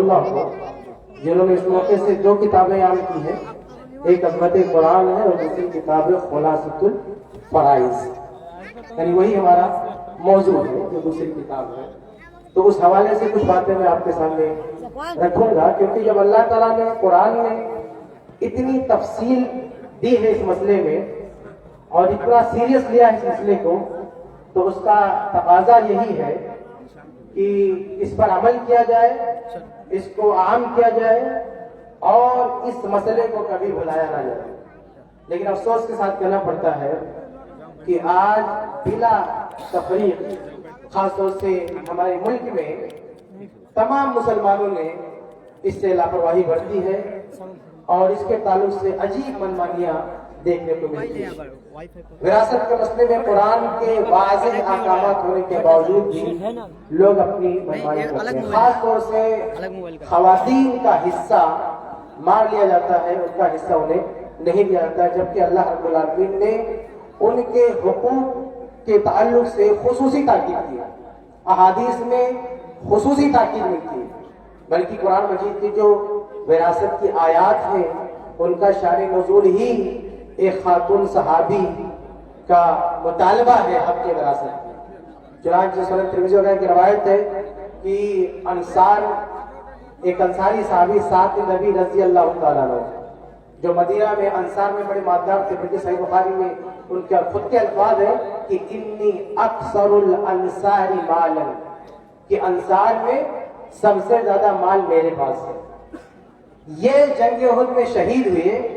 اللہ کو جنہوں نے اس موقع سے دو کتابیں عام کی ہیں، ایک عظمت قرآن ہے اور دوسری کتاب خلاصۃ الفرائض، یعنی وہی ہمارا موضوع ہے جو دوسری کتاب ہے۔ تو اس حوالے سے کچھ باتیں میں آپ کے سامنے رکھوں گا، کیونکہ جب اللہ تعالیٰ نے قرآن میں اتنی تفصیل دی ہے اس مسئلے میں اور اتنا سیریس لیا ہے اس مسئلے کو، تو اس کا تقاضا یہی ہے کہ اس پر عمل کیا جائے، اس کو عام کیا جائے اور اس مسئلے کو کبھی بھلایا نہ جائے۔ لیکن افسوس کے ساتھ کہنا پڑتا ہے کہ آج بلا تفریق خاص طور سے ہمارے ملک میں تمام مسلمانوں نے اس سے لاپرواہی برتی ہے اور اس کے تعلق سے عجیب منمانیاں دیکھنے کو ملتی ہیں۔ وراثت کے مسئلے میں قرآن کے واضح احکامات ہونے کے باوجود بھی لوگ اپنی منمانی کرتے ہیں، خاص طور سے خواتین کا حصہ مار لیا جاتا ہے، ان کا حصہ انہیں نہیں دیا جاتا، جبکہ اللہ رب العالمین نے ان کے حقوق کے تعلق سے خصوصی تاکید کی، احادیث میں خصوصی تاکید نہیں کی، بلکہ قرآن مجید کی جو وراثت کی آیات ہیں ان کا شان نزول ہی ایک خاتون صحابی کا مطالبہ ہے حق کے وراثت کی۔ چنانچہ سنن ترمذی وغیرہ کی روایت ہے کہ ایک انصاری صحابی سعد بن نبی رضی اللہ تعالیٰ عنہ جو مدینہ میں انصار میں بڑے مالدار تھے، بلکہ صحیح بخاری میں ان کے خود کے الفاظ ہیں کہ انی اکثر الانصار مالا، کہ انصار میں سب سے زیادہ مال میرے پاس ہے۔ یہ جنگ احد میں شہید ہوئے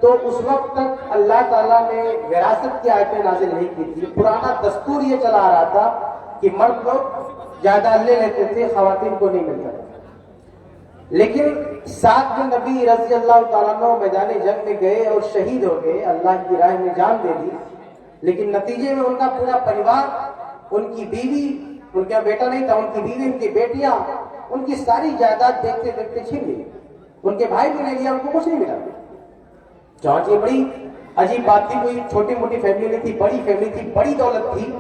تو اس وقت تک اللہ تعالیٰ نے وراثت کی آیتیں نازل نہیں کی تھی، پرانا دستور یہ چلا آ رہا تھا کہ مرد لوگ جائیداد لے لیتے تھے، خواتین کو نہیں ملتا تھا۔ لیکن سعد بن نبی رضی اللہ تعالیٰ عنہ میدان جنگ میں گئے اور شہید ہو گئے، اللہ کی راہ میں جان دے دی، لیکن نتیجے میں ان کا پورا پریوار، ان کی بیوی، ان کا بیٹا نہیں تھا، ان کی بیوی، ان کی بیٹیاں، ان کی ساری جائیداد دیکھتے دیکھتے چھین لی، ان کے بھائی بھی لے لیا، ان کو کچھ نہیں ملا۔ چانچہ یہ بڑی عجیب بات تھی، کوئی چھوٹی موٹی فیملی نہیں تھی، بڑی فیملی تھی، بڑی دولت تھی،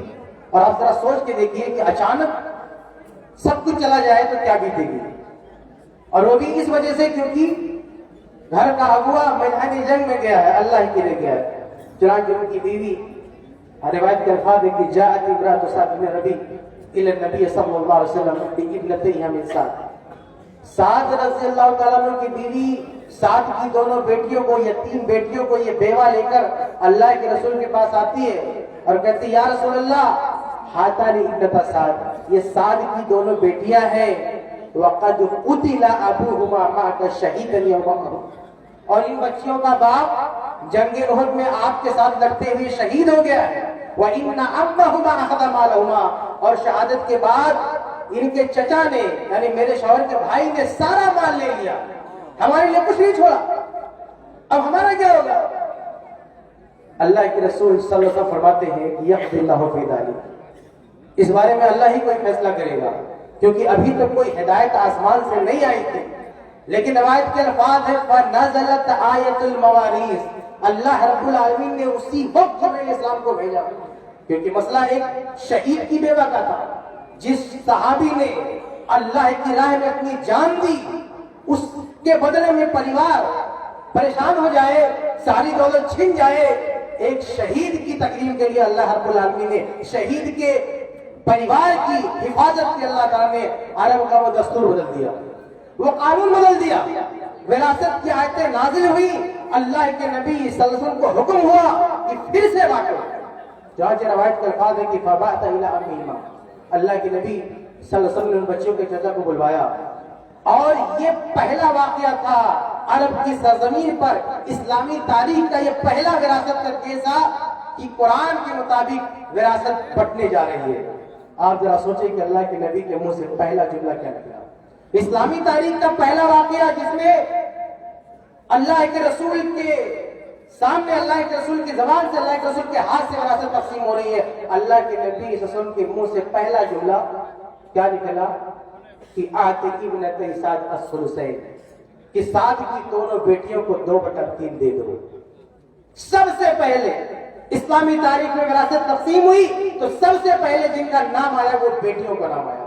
اور آپ ذرا سوچ کے دیکھیے کہ اچانک سب کچھ چلا جائے تو کیا بیتے گی، اور وہ بھی اس وجہ سے کیونکہ گھر کا اغوا میدان جنگ میں گیا ہے، اللہ کے لیے گیا ہے۔ چنانچہ ان کی بیوی، روایت کے الفاظ ہے کہ جاءت امرأۃ سعد بن ربیع الی النبی صلی اللہ علیہ وسلم بابنتیہا من سعد، سعد رضی اللہ تعالیٰ عنہ کی بیوی سعد کی دونوں بیٹیوں کو، یتیم بیٹیوں کو یہ بیوہ لے کر اللہ کے رسول کے پاس آتی ہے اور کہتی یا رسول اللہ ہاتان ابنتا سعد، یہ سعد کی دونوں بیٹیاں ہیں، وقد قتل ابوہما معک شہیدا یوم احد، اور ان بچیوں کا باپ جنگ احد میں آپ کے ساتھ لڑتے ہوئے شہید ہو گیا ہے، وَإِنَّ أَبَّهُمَا أَخَذَ مَالَهُمَا، اور شہادت کے بعد ان کے چچا نے یعنی میرے شوہر کے بھائی نے سارا مال لے لیا، ہمارے لیے کچھ نہیں چھوڑا، اب ہمارا کیا ہوگا؟ اللہ کے رسول صلی اللہ علیہ وسلم فرماتے ہیں یقضی اللہ فی ذلک، اس بارے میں اللہ ہی کوئی فیصلہ کرے گا، کیونکہ ابھی تک کوئی ہدایت آسمان سے نہیں آئی تھی۔ لیکن روایت کے الفاظ ہے فَنَزَلَتْ آیَةُ الْمَوَارِيث، اللہ رب العالمین نے اسی وقت جبرائیل اسلام کو بھیجا، کیونکہ مسئلہ ایک شہید کی بیوہ کا تھا، جس صحابی نے اللہ کی راہ میں اپنی جان دی، اس کے بدلے میں پریوار پریشان ہو جائے، ساری دولت چھن جائے، ایک شہید کی تکریم کے لیے اللہ رب العالمین نے شہید کے پریوار کی حفاظت کی اللہ تعالیٰ نے عرب کا وہ دستور بدل دیا، وہ قانون بدل دیا، وراثت کی آیتیں نازل ہوئی، اللہ کے نبی صلی اللہ علیہ وسلم کو حکم ہوا کہ پھر سے بانٹو۔ جہاں روایت کا الفاظ ہے کہ فَبَعْثَ إِلَىٰ أَمِّهِمَا، اللہ کے نبی صلی اللہ علیہ وسلم نے ان بچوں کے چچا کو بلوایا، اور یہ پہلا واقعہ تھا عرب کی سرزمین پر، اسلامی تاریخ کا یہ پہلا وراثت کا کیس تھا کہ قرآن کے مطابق وراثت بٹنے جا رہی ہے۔ آپ ذرا سوچیں کہ اللہ کے نبی کے منہ سے پہلا جملہ کیا نکلا، اسلامی تاریخ کا پہلا واقعہ جس میں اللہ کے رسول کے سامنے، اللہ کے رسول کی زبان سے، اللہ کے رسول کے ہاتھ سے وراثت تقسیم ہو رہی ہے، اللہ کے نبی صلی اللہ علیہ وسلم کے منہ سے پہلا جملہ کیا نکلا کہ آتِ ابنتِ سعد الثلثین، کہ سعد کی دونوں بیٹیوں کو 2/3 دے دو۔ سب سے پہلے اسلامی تاریخ میں وراثت تقسیم ہوئی تو سب سے پہلے جن کا نام آیا وہ بیٹیوں کا نام آیا۔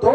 2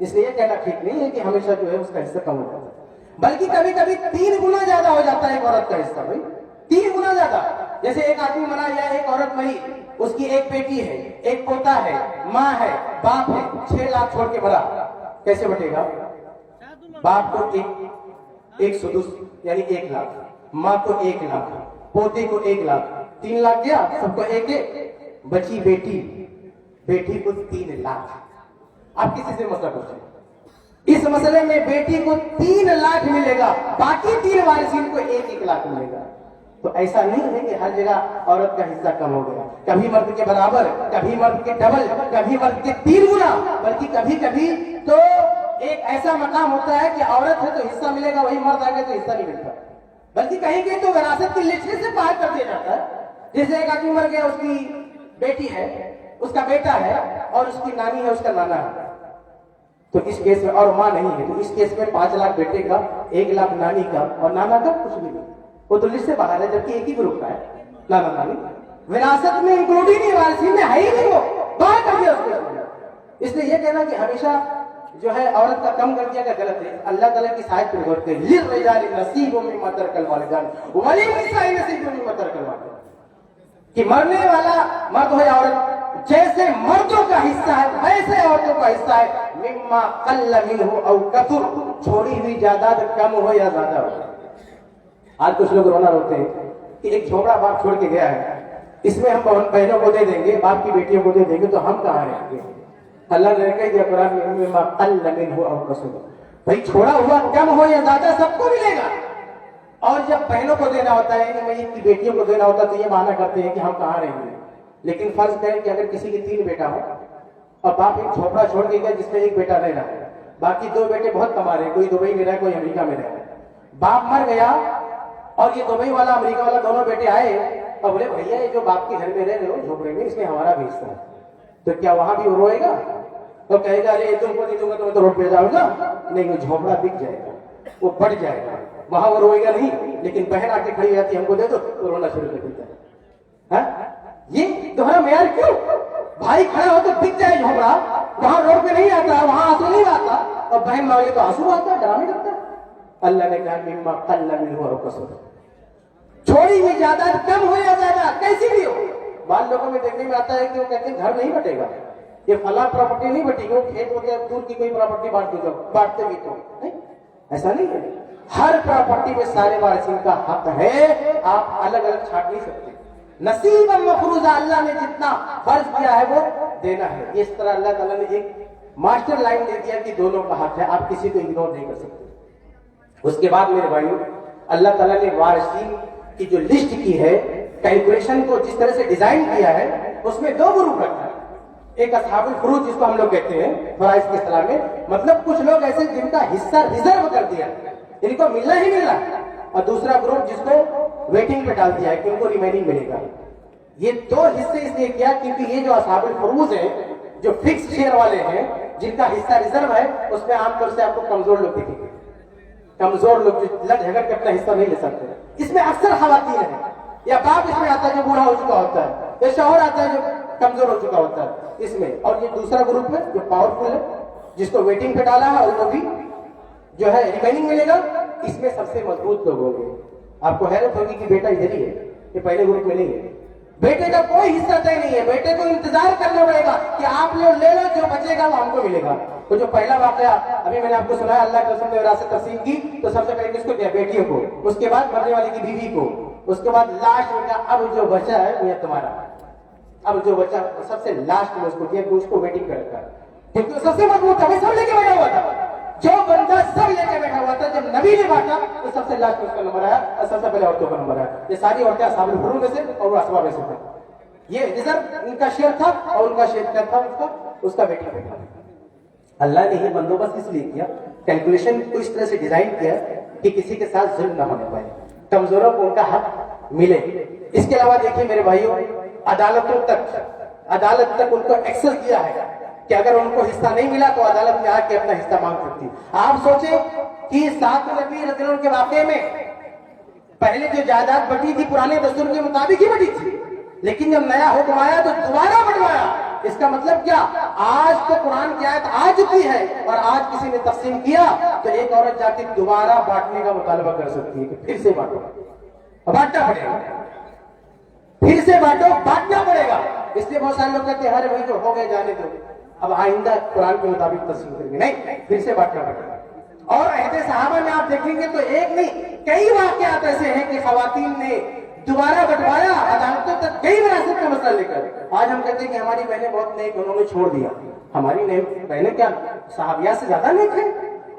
اس لیے یہ کہنا ٹھیک نہیں ہے کہ ہمیشہ جو ہے اس کا حصہ کم ہو جاتا ہے، بلکہ کبھی کبھی 3 گنا زیادہ ہو جاتا ہے ایک عورت کا حصہ بھائی، 3 گنا زیادہ. جیسے ایک آدمی مرا یا ایک عورت مری، اس کی ایک بیٹی ہے، ایک پوتا ہے، ماں ہے، باپ ہے، 6 لاکھ چھوڑ کے مرا، کیسے بٹے گا؟ باپ کو ایک سدس یعنی 1 لاکھ، ماں کو 1 لاکھ، پوتے کو 1 لاکھ، 3 لاکھ گیا سب کو ایک ایک، بچی بیٹی کو 3 لاکھ. آپ کسی سے مسئلہ پوچھیں، اس مسئلے میں بیٹی کو 3 لاکھ ملے گا، باقی 3 وارثین کو 1 لاکھ ملے گا. تو ایسا نہیں ہے کہ ہر جگہ عورت کا حصہ کم ہو گیا، کبھی مرد کے برابر، کبھی مرد کے ڈبل، کبھی مرد کے 3 گنا، بلکہ کبھی کبھی تو ایک ایسا مقام ہوتا ہے کہ عورت ہے تو حصہ ملے گا، وہی مرد آگے تو حصہ نہیں ملتا، بلکہ کہیں گے تو وراثت کی لسٹ سے باہر کر دیا جاتا ہے. جیسے ایک آدمی مر گیا، اس کی بیٹی ہے، اس کا بیٹا ہے، اور اس کی نانی ہے، اس کا نانا ہے، تو اس کیس میں، اور ماں نہیں ہے، تو اس کیس میں 5 لاکھ بیٹے کا، 1 لاکھ نانی کا، اور نانا کا کچھ بھی نہیں، وہ تو لسٹ سے باہر ہے، جبکہ ایک ہی گروپ کا ہے نانا نانی، وراثت میں انکلوڈ ہی نہیں، وارثین میں ہے ہی نہیں، وہ باہر کر دیا اس کو. اس لیے یہ کہنا کہ ہمیشہ جو ہے عورت کا کم کر دیا کا غلط ہے. اللہ تعالیٰ کی سائد پر غور کریں، للرجال نصیب مما ترک الوالدان وللنساء نصیب مما ترک الوالدان، کہ مرنے والا مرد ہو یا عورت، جیسے مردوں کا حصہ ہے ویسے عورتوں کا حصہ ہے، مما قل منہ او کثر، چھوڑی ہوئی جائیداد کم ہو یا زیادہ ہو. آج کچھ لوگ رونا روتے ہیں کہ ایک جھوپڑا باپ چھوڑ کے گیا ہے، اس میں ہم بہنوں کو دے دیں گے، باپ کی بیٹیوں کو دے دیں گے، تو ہم کہاں رہیں گے؟ اللہ نے کہہ دیا قرآن میں، مما قل منہ او کثر، بھائی چھوڑا ہوا کم ہو یا زیادہ سب کو ملے گا. اور جب بہنوں کو دینا ہوتا ہے، یعنی میت کی بیٹیوں کو دینا ہوتا ہے، تو یہ بہانہ کرتے ہیں کہ ہم کہاں رہیں گے. لیکن فرض کریں کہ اگر کسی کے 3 بیٹا ہو اور باپ ایک جھوپڑا چھوڑ کے گیا جس میں ایک بیٹا رہ رہا ہے، باقی 2 بیٹے بہت کما رہے ہیں، کوئی دبئی میں رہا ہے، کوئی امریکہ میں رہا ہے. باپ مر گیا اور یہ دبئی والا امریکہ والا دونوں بیٹے آئے اور بولے بھیا یہ جو باپ کے گھر میں رہ رہے ہو جھوپڑے میں، اس میں ہمارا بھی حصہ ہے. تو کیا وہاں بھی وہ روئے گا؟ تو کہے گا ارے تم کو نہیں دوں گا تو میں تو روڈ پہ جاؤں گا؟ نہیں، وہ جھوپڑا بک جائے گا، وہ بڑھ جائے گا، وہاں وہ روئے گا نہیں. لیکن بہن آ کے کھڑی جاتی ہم کو دے دو تو رونا شروع کر دیتا ہے. یہ تمہارا معیار کیوں؟ بھائی کھڑا ہو تو بک جائے جھوپڑا، وہاں روڈ پہ نہیں آتا، وہاں آنسو نہیں آتا، اور بہن مانگے تو آنسو آتا ہے، ڈرامے کرتا ہے. اللہ نے کہا مما قل منہ او کثر، چھوڑی ہوئی جائیداد کم ہو یا زیادہ کیسی بھی ہو. بعض لوگوں میں دیکھنے میں آتا ہے کہ وہ کہتے ہیں گھر نہیں بٹے گا، یہ فلاں پراپرٹی نہیں بٹے گی، وہ کھیت ہو گیا دور کی کوئی پراپرٹی بانٹتے بھی تو نہیں، ایسا نہیں ہے. ہر پراپرٹی میں سارے وارثین کا حق ہے، آپ الگ الگ چھانٹ نہیں سکتے. نصیبا مفروضہ، اللہ نے جتنا فرض کیا ہے وہ دینا ہے. اس طرح اللہ تعالیٰ نے ایک ماسٹر لائن دے دیا کہ دونوں کا حق ہے، آپ کسی کو اگنور نہیں کر سکتے. اس کے بعد میرے بھائیوں، اللہ تعالیٰ نے وارثین کی جو لسٹ کی ہے، کیلکولیشن کو جس طرح سے ڈیزائن کیا ہے، اس میں 2 گروپ رکھا ہے. ایک اصحاب الفروض جس کو ہم لوگ کہتے ہیں فرائض کی اصطلاح میں، مطلب کچھ لوگ ایسے جن کا حصہ ریزرو کر دیا، ان کو ملنا ہی ملنا، اور دوسرا گروپ جس کو ویٹنگ پہ ڈال دیا ہے کہ ان کو ریمیننگ ملے گا. یہ 2 حصے اس لیے کیا کیونکہ یہ جو اصحاب الفروض ہیں، جو فکس شیئر والے ہیں، جن کا حصہ ریزرو ہے، اس میں عام طور سے آپ کو کمزور لوگ دکھیں گے، کمزور لوگ جو لٹ جھگڑ کے اپنا حصہ نہیں لے سکتے. اس میں اکثر خواتین ہیں، یا باپ اس میں آتا ہے جو بوڑھا ہو چکا ہوتا ہے، یا شوہر آتا ہے جو کمزور ہو چکا ہوتا ہے اس میں. اور یہ دوسرا گروپ ہے جو پاورفل ہے، جس کو ویٹنگ پہ ڈالا ہے اور وہ بھی جو ہے ریمیننگ ملے گا. اس میں سب سے مضبوط لوگ ہوں گے. آپ کو حیرت ہوگی کہ بیٹا ادھر ہی ہے، یہ پہلے گروپ میں نہیں ہے. بیٹے کا کوئی حصہ طے نہیں ہے، بیٹے کو انتظار کرنا پڑے گا کہ آپ لوگ لے لو، جو بچے گا وہ ہم کو ملے گا. تو جو پہلا واقعہ ابھی میں نے آپ کو سنایا، اللہ کے رسول نے وراثت تقسیم کی تو سب سے پہلے کس کو دیا؟ بیٹیوں کو. اس کے بعد مرنے والے کی بیوی کو. اس کے بعد لاسٹ میں کہا اب جو بچا ہے وہ تمہارا. اب جو بچا سب سے لاسٹ میں اس کو دیا، اس کو ویٹنگ کر رکھا، کیونکہ سب سے مضبوط تھا، سب لے کے بیٹھا ہوا تھا. جو بندہ سب لے کے بیٹھا ہوا تھا، جب نبی نے بانٹا تو سب سے لاسٹ میں اس کا نمبر آیا، اور سب سے پہلے عورتوں کا نمبر آیا. یہ ساری عورتیں اصحاب الفروض میں سے اور وہ اسباب میں سے تھے. یہ ریزرو ان کا شیئر تھا، اور ان کا شیئر کیا تھا؟ اس کا بیٹا بیٹا. اللہ نے یہ بندوبست اس لیے کیا، کیلکولیشن کو اس طرح سے ڈیزائن کیا کہ کسی کے ساتھ ظلم نہ ہونے پائے، کمزوروں کو ان کا حق ملے. اس کے علاوہ دیکھیے میرے بھائیوں، عدالت تک ان کو ایکسس دیا ہے کہ اگر ان کو حصہ نہیں ملا تو عدالت میں آ کے اپنا حصہ مانگ سکتی. آپ سوچیں کہ سعد بن نبی رضی اللہ عنہ کے واقعے میں پہلے جو جائیداد بٹی تھی پرانے دستور کے مطابق ہی بٹی تھی، لیکن جب نیا حکم آیا تو دوبارہ بٹوایا. اس کا مطلب کیا؟ آج تو قرآن کی آیت آ چکی ہے اور آج کسی نے تقسیم کیا تو ایک عورت جا کے دوبارہ بانٹنے کا مطالبہ کر سکتی ہے کہ پھر سے بانٹو، بانٹنا پڑے گا، پھر سے بانٹو، بانٹنا پڑے گا۔ اس لیے بہت سارے لوگ کہتے ہیں ارے بھائی جو ہو گئے جانے دو، اب آئندہ قرآن کے مطابق تقسیم کریں گے، نہیں، پھر سے بانٹنا پڑے گا۔ اور عہد صحابہ میں آپ دیکھیں گے تو ایک نہیں کئی واقعات ایسے ہیں کہ خواتین نے دوبارہ بٹوایا، عدالتوں تک کئی وراثت کا مسئلہ لے کر۔ آج ہم کہتے ہیں کہ ہماری بہنیں بہت نیک، انہوں نے چھوڑ دیا۔ ہماری بہنیں کیا صحابیات سے زیادہ نیک ہیں؟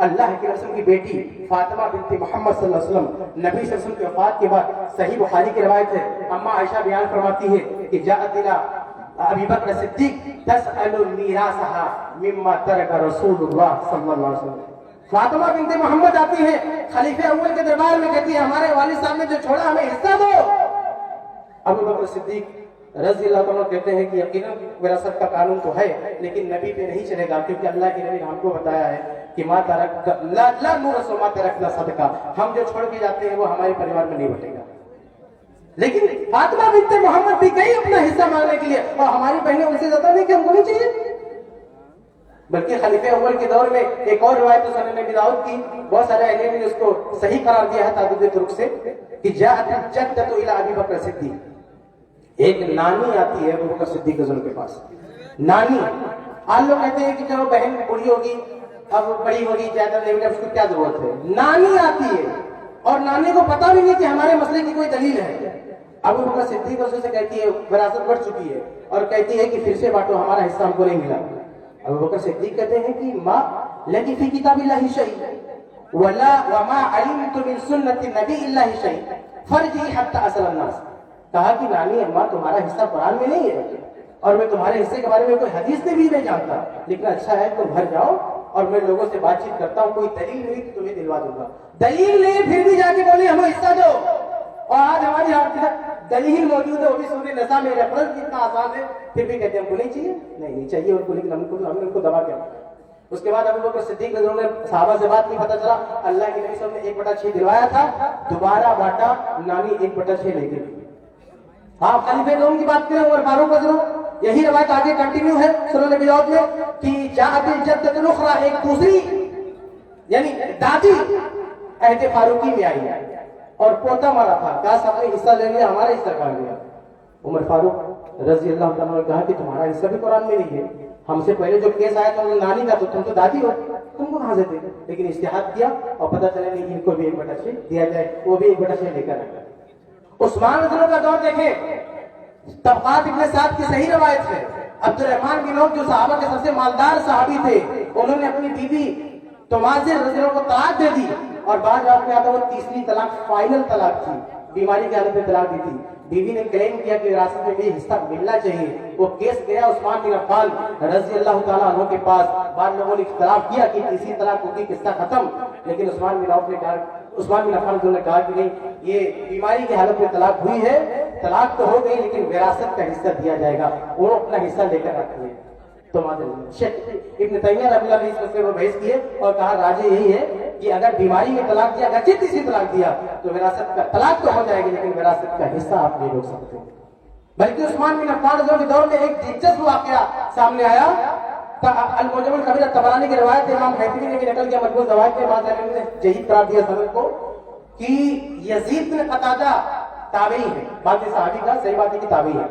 اللہ کے رسول کی بیٹی فاطمہ بنت محمد صلی اللہ علیہ وسلم، نبی صلی اللہ علیہ وسلم کی وفات کے بعد صحیح بخاری کی روایت ہے، اماں عائشہ بیان فرماتی ہے کہ جاءت الى ابی بکر صدیق تسأل میراثها مما ترک رسول اللہ صلی اللہ علیہ وسلم۔ فاطمہ بنت محمد آتی ہے خلیفہ اول کے دربار میں، کہتی ہے ہمارے والد صاحب نے جو چھوڑا ہمیں حصہ دو۔ ابو بکر صدیق رضی اللہ عنہ کہتے ہیں کہ یقیناً وراثت کا قانون تو ہے لیکن نبی پہ نہیں چلے گا، کیونکہ اللہ کے نبی نے ہم کو بتایا ہے کہ ما ترک لا نورث ما ترکنا صدقہ، ہم جو چھوڑ کے جاتے ہیں وہ ہمارے پریوار میں نہیں بٹے گا۔ لیکن فاطمہ بنت محمد بھی گئی اپنا حصہ مانگنے کے لیے، اور ہماری بہنیں ان سے زیادہ نہیں کہ ہم کو نہیں چاہیے۔ بلکہ خلیفہ اول کے دور میں ایک اور روایت سنن نبی داؤد کی، بہت سارے اہل علم نے اس کو صحیح قرار دیا ہے تعدد طرق سے، کہ جاءت الجدۃ الی ابی بکر صدیق، ایک نانی آتی ہے ابو بکر صدیق رضی اللہ عنہ کے پاس۔ نانی، آج لوگ کہتے ہیں کہ چلو بہن بڑی ہوگی، اب بڑی ہوگی زیادہ نہیں، اس کو کیا ضرورت ہے؟ نانی آتی ہے اور نانی کو پتا بھی نہیں کہ ہمارے مسئلے کی کوئی دلیل ہے۔ ابو بکر صدیق رضی اللہ عنہ سے کہتی ہے وراثت بڑھ چکی ہے اور کہتی ہے کہ پھر سے بانٹو، ہمارا حصہ ہم کو نہیں ملا۔ ابو بکر صدیق کہتے ہیں کہ ما لکی فی کتاب اللہ شیء وما علمت من سنت نبی اللہ شیء فرجی حتی اسأل الناس۔ کہا کہ نانی اماں تمہارا حصہ قرآن میں نہیں ہے اور میں تمہارے حصے کے بارے میں کوئی حدیث سے بھی نہیں جانتا، لیکن اچھا ہے تم گھر جاؤ اور میں لوگوں سے بات چیت کرتا ہوں، کوئی دلیل ہوئی تو تمہیں دلوا دوں گا۔ دلیل نہیں، پھر بھی جا کے بولے ہمیں حصہ دو۔ اور آج ہماری دلیل موجود ہے، وہ بھی سورہ نساء میں، ریفرنس کتنا آسان ہے، پھر بھی کہتے ہیں ہم کو نہیں چاہیے، نہیں چاہیے ان کو، لیکن ہم نے ان کو دبا کیا۔ اس کے بعد ابو بکر صدیق رضی اللہ عنہ نے صحابہ سے بات کی، پتہ چلا اللہ کے نبی صلی اللہ علیہ وسلم نے 1/6 دلوایا تھا، دوبارہ بانٹا، نانی 1/6 لے گئی۔ آپ خلیفہ دوم کی بات کریں عمر فاروق رضی اللہ عنہ، یہی روایت آگے کنٹینیو ہے سنن نبی داؤد میں کہ جاءت الجدۃ الاخرى، ایک دوسری یعنی دادی عہد فاروقی میں آئی اور پوتا مارا تھا، کہا سب نے حصہ لے لیا، ہمارا حصہ کہاں گیا؟ عمر فاروق رضی اللہ عنہ نے کہا کہ تمہارا حصہ بھی قرآن میں نہیں ہے، ہم سے پہلے جو کیس آیا تھا نانی کا، تو تم تو دادی ہو، تم کو کہاں سے دے؟ لیکن اجتہاد کیا اور پتہ چلا نہیں ان کو بھی 1/6 دیا جائے، وہ بھی 1/6 لے کر آئے۔ عثمان رضی اللہ کا دور دیکھیں، طبقات ابن سعد کی صحیح روایت ہے، عبد الرحمن بن عوف جو صحابہ کے سب سے مالدار صحابی تھے، انہوں نے اپنی بیوی تمازر رضی اللہ کو طلاق دے دی، اور بعد رات میں آتا وہ تیسری طلاق فائنل طلاق تھی، بیماری کی حالت میں طلاق دی تھی۔ بیوی نے کلیم کیا کہ وراثت میں مجھے حصہ ملنا چاہیے، وہ کیس گیا عثمان بن عفان رضی اللہ تعالیٰ عنہ کے پاس، بعض لوگوں نے اختلاف کیا کہ تیسری طلاق ہوگی، قصہ ختم، لیکن عثمان بن عفان نے کہا کہ نہیں، یہ بیماری کی حالت میں طلاق ہوئی ہے، طلاق تو ہو گئی لیکن وراثت کا حصہ دیا جائے گا، وہ اپنا حصہ لے کر رکھتے ہیں۔ تو شیخ ابن تیمیہ رحمہ اللہ نے اس مسئلے کو بحث کیے اور کہا راجح یہی ہے کہ اگر بیماری میں طلاق دیا، اگر تیسری طلاق دیا تو وراثت کا طلاق تو ہو جائے گی لیکن وراثت کا حصہ آپ نہیں روک سکتے۔ بلکہ عثمان بن عفان کے دور میں ایک دلچسپ واقعہ سامنے آیا، المعجم الکبیر طبرانی کی روایت ہے، امام حیثمی نے بھی نقل کیا مجموع زوائد کے بعد نے جہید قرار دیا سند کو کہ یزید بن قتادہ تابعی ہے، باقی صحابی کا صحیح بات ہے کہ تابعی ہے،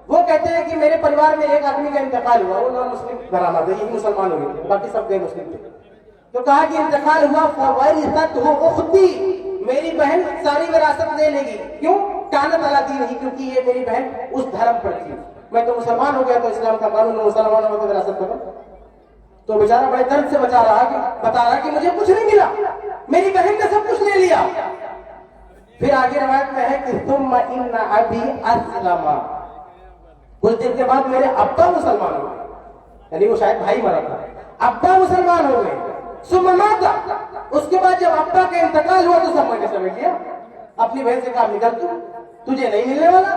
وہ کہتے ہیں کہ میرے پریوار میں ایک آدمی کا انتقال ہوا، وہ نان مسلم گھرانہ تھا، یہ مسلمان ہو گئے، باقی سب غیر مسلم تھے، تو کہا کہ انتقال ہوا فورثتہ اختی، میری بہن ساری وراثت لے لے گی، کیوں؟ کانت علی دینہ، کیونکہ یہ میری بہن اس دھرم پر تھی، میں تو مسلمان ہو گیا تو اسلام کا قانون مسلمان ہو تو وراثت ختم۔ تو بیچارہ بڑے درد سے بتا رہا کہ مجھے کچھ نہیں ملا، میری بہن نے سب کچھ لے لیا۔ پھر آگے روایت میں ہے کہ ثم ان ابی اسلم، کچھ دن کے بعد میرے ابا مسلمان ہو گئے، یعنی وہ شاید بھائی مرا تھا، ابا مسلمان ہو گئے، ثم مات، اس کے بعد جب ابا کا انتقال ہوا تو سب میں نے سمجھ لیا، اپنی بہن سے کہا نکل تجھے نہیں ملنے والا،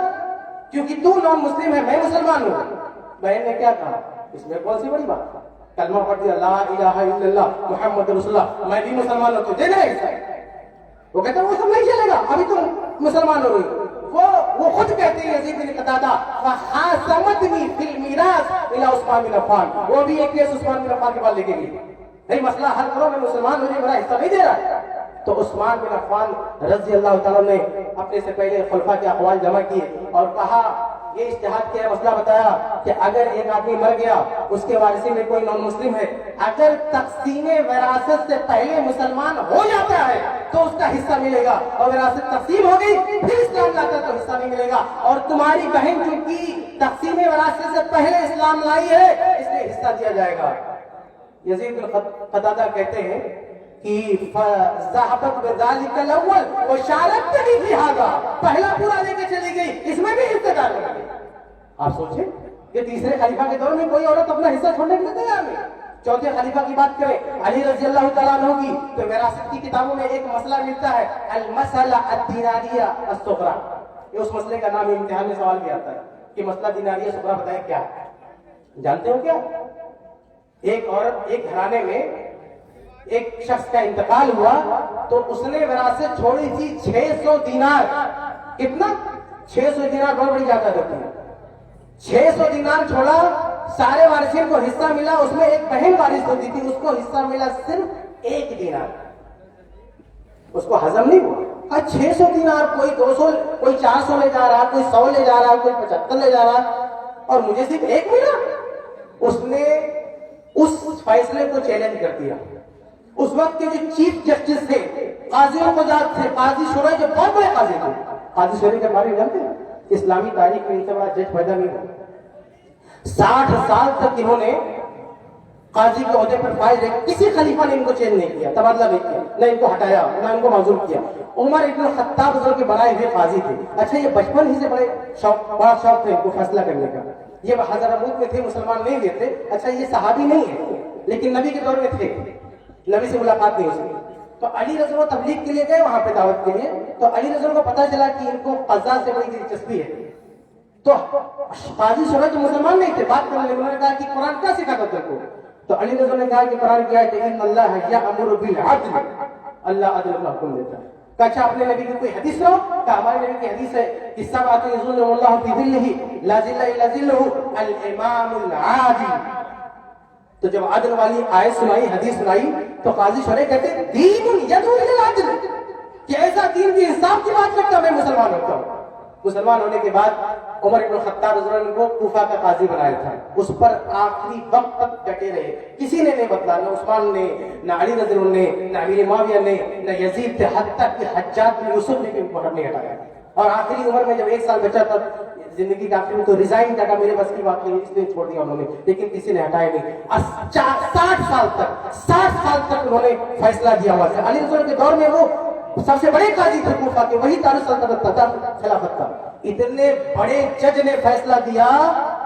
کیونکہ تو نان مسلم ہے، میں مسلمان ہوں۔ بہن نے کیا کہا؟ اس میں کون سی بڑی بات ہے، کلمہ پڑھ دیا لا الہ الا اللہ محمد رسول اللہ، میں بھی مسلمان ہوں، تجھے نہیں۔ وہ کہتا ہے وہ سب نہیں چلے گا، ابھی تم مسلمان ہو گئی، وہ وہ خود کہتے ہیں یزید بن قتادہ فحاسمتنی فی المیراث الی عثمان بن عفان، وہ بھی ایک کیس عثمان بن عفان کے پاس لے کے گئی، نہیں مسئلہ حل کرو، میں مسلمان مجھے میرا حصہ نہیں دے رہا. تو عثمان بن عفان رضی اللہ تعالیٰ نے اپنے سے پہلے خلفاء کے اقوال جمع کیے اور کہا، یہ اجتہاد کیا مسئلہ بتایا کہ اگر ایک آدمی مر گیا، اس کے وارثین میں کوئی نان مسلم ہے، اگر تقسیم وراثت سے پہلے مسلمان ہو جاتا ہے تو اس کا حصہ ملے گا، اور وراثت تقسیم ہو گئی پھر اسلام لاتا تو حصہ نہیں ملے گا. اور تمہاری بہن چونکہ تقسیم وراثت سے پہلے اسلام لائی ہے اس لیے حصہ دیا جائے گا. یزید بن قتادہ کہتے ہیں کہ فذهبت بذلك الاول وشاركتني في هذا، پہلا پورا لے کے چلی گئی، اس میں بھی حصہ دار بن گئی. آپ سوچیں کہ تیسرے خلیفہ کے دور میں کوئی عورت اپنا حصہ چھوڑنے کے لیے تیار نہیں. چوتھے خلیفہ کی بات کریں علی رضی اللہ تعالیٰ عنہ کی، تو وراثت کی کتابوں میں ایک مسئلہ ملتا ہے المسئلہ الدیناریہ الصغریٰ. یہ اس مسئلے کا نام امتحان میں سوال بھی آتا ہے کہ مسئلہ دیناریہ صغریٰ بتائیں کیا ہے. جانتے ہو کیا؟ ایک عورت، ایک گھرانے میں ایک شخص کا انتقال ہوا تو اس نے وراثت چھوڑی تھی 600 دینار. کتنا؟ 600 دینار بہت بڑی جائیداد ہوتی ہے. 600 دینار چھوڑا، سارے وارثین کو حصہ ملا، اس میں ایک بہن وارث ہوتی تھی، اس کو حصہ ملا صرف 1 دینار. اس کو ہضم نہیں ہوا. 600 دینار، کوئی 200، کوئی 400 لے جا رہا، کوئی 100 لے جا رہا، کوئی 75 لے جا رہا، اور مجھے صرف 1 ملا. اس نے اس فیصلے کو چیلنج کر دیا. اس وقت کے جو چیف جسٹس تھے، قاضیوں کو یاد تھے، قاضی شورا جو بہت بڑے قاضی تھے. قاضی شورا کے بارے میں جانتے ہیں؟ اسلامی تاریخ میں ان سے بڑا جج پیدا نہیں ہوا. 60 سال تک انہوں نے قاضی کے عہدے پر فائز رہے، کسی خلیفہ نے ان کو چینج نہیں کیا، تبادلہ نہیں کیا، نہ ان کو ہٹایا، نہ ان کو معزول کیا. عمر ابن الخطاب حضور کے بنائے ہوئے قاضی تھے. اچھا، یہ بچپن ہی سے بڑا شوق تھا ان کو فیصلہ کرنے کا. یہ حضرموت میں تھے، مسلمان نہیں ہوئے تھے. اچھا، یہ صحابی نہیں ہے لیکن نبی کے دور میں تھے، نبی سے ملاقات نہیں ہو سکی. تو علی رضی اللہ تبلیغ کے لیے گئے وہاں پہ دعوت کے لیے. تو علی رضی اللہ کو پتا چلا کہ ان کو قضاء سے بڑی دلچسپی ہے. تو قاضی شورا جو مسلمان نہیں تھے، بات کرنے لگے. انہوں نے کہا کہ قرآن کیا سکھاتا تھے کو؟ تو علی رضی اللہ نے کہا کہ قرآن کیا ہے کہ ان اللہ یأمر بالعدل، اللہ عدل کا حکم دیتا ہے. کہ اچھا، اپنے نبی کی کوئی حدیث لو؟ کہ ہمارے نبی کی حدیث ہے کہ سبعۃ یظلهم اللہ فی ظلہ لا ظل الا ظلہ الامام العادل. تو جب عدل والی آیت سنائی، حدیث سنائی، تو قاضی شورے کہتے ہیں دین یدعو الی العدل، کہ ایسا دین بھی انصاف کی بات کرتا میں مسلمان ہوتا ہوں. مسلمان ہونے کے بعد عمر بن الخطاب رضی اللہ عنہ کو کوفہ کا قاضی بنایا تھا. اس پر آخری وقت تک ڈٹے رہے، کسی نے نہیں بدلا، نہ عثمان نے، نہ علی رضی اللہ نے، نہ امیر معاویہ نے، نہ یزید تھے، حتی کہ حجاج بن یوسف نے بھی ان کو نہیں ہٹایا. اور آخری عمر میں جب 1 سال بچا تھا زندگی کا آخری میں، تو ریزائن کیا کہ میرے بس کی بات نہیں، اس لیے چھوڑ دیا انہوں نے. لیکن کسی نے ہٹایا نہیں. 60 سال تک انہوں نے فیصلہ دیا ہوا تھا. علی رضی اللہ کے دور میں وہ سب سے بڑے قاضی تھے کوفہ کے، وہی دارالسلطنت تھا، خلافت تھا. اتنے بڑے جج نے فیصلہ دیا،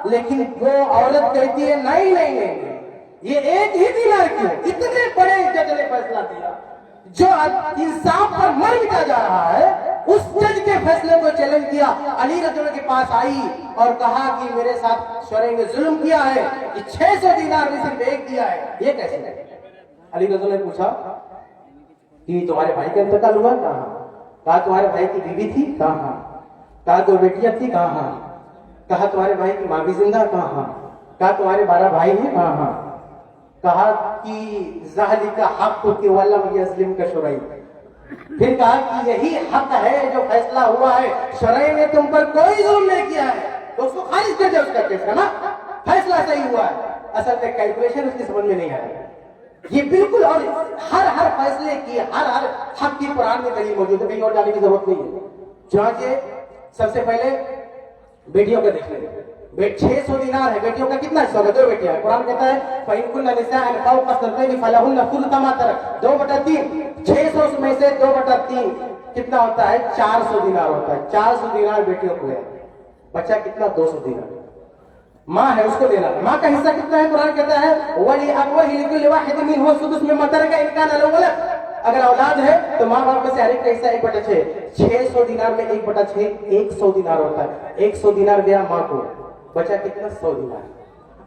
لیکن وہ عورت کہتی ہے نہیں نہیں نہیں، یہ 1 ہی دینار کیوں؟ اتنے بڑے جج نے فیصلہ دیا، جو انصاف پر مر مٹا جا رہا ہے، اس جج کے فیصلے کو چیلنج کیا. علی رضی اللہ کے پاس آئی اور کہا کہ میرے ساتھ شورے نے ظلم کیا ہے، کہ 600 دینار میں صرف 1 دیا ہے، یہ کیسے ہے؟ علی رضی اللہ نے پوچھا کہ تمہارے بھائی کا انتقال ہوا؟ کہاں. کہا تمہارے بھائی کی بیوی تھی؟ کہاں. کہا 2 بیٹیاں تھی؟ کہاں. کہا تمہارے بھائی کی ماں بھی زندہ؟ کہاں. کہا تمہارے 12 بھائی ہیں؟ کہاں. کہا کہ ذالک حق کہ ولم یظلم کا شرعی. پھر کہا کہ یہی حق ہے جو فیصلہ ہوا ہے، شرعی نے تم پر کوئی ظلم نہیں کیا ہے، تو اس کو خارج کر دیا اس کا کیس کا نا، فیصلہ صحیح ہوا ہے. اصل میں کیلکولیشن اس کی سمجھ میں نہیں آئی. یہ بالکل، اور ہر فیصلے کی، ہر حق کی قرآن میں دلیل موجود ہے، کہیں اور جانے کی ضرورت نہیں ہے. چنانچہ سب سے پہلے بیٹیوں کا دیکھ لیں. 600 دینار ہے، بیٹیوں کا کتنا حصہ ہوگا؟ 2 بیٹیاں ہیں. قرآن کہتا ہے فَإِن كُنَّ نِسَاءً فَوْقَ اثْنَتَيْنِ فَلَهُنَّ ثُلُثُ مَا تَرَكَ، 2/3. 600 میں سے 2/3 کتنا ہوتا ہے؟ 400 دینار ہوتا ہے. 400 دینار بیٹیوں کو ہے. بچہ کتنا؟ 200 دینار. ماں ہے، اس کو دینا. ماں کا حصہ کتنا ہے؟ قرآن کہتا ہے وَلِأَبْوَيْهِ لِكُلِّ وَاحِدٍ مِّنْهُمَا السُّدُسُ مِمَّا تَرَكَ إِن كَانَ لَهُ وَلَدٌ. اگر اولاد ہے تو ماں باپ میں سے ہر ایک کا حصہ 1/6. 600 دینار میں 1/6 100 دینار ہوتا ہے. 100 دینار دیا ماں کو، بچہ کتنا؟ 100 دینار.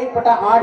1/8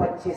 25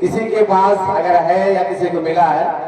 کسی کے پاس اگر ہے یا کسی کو ملا ہے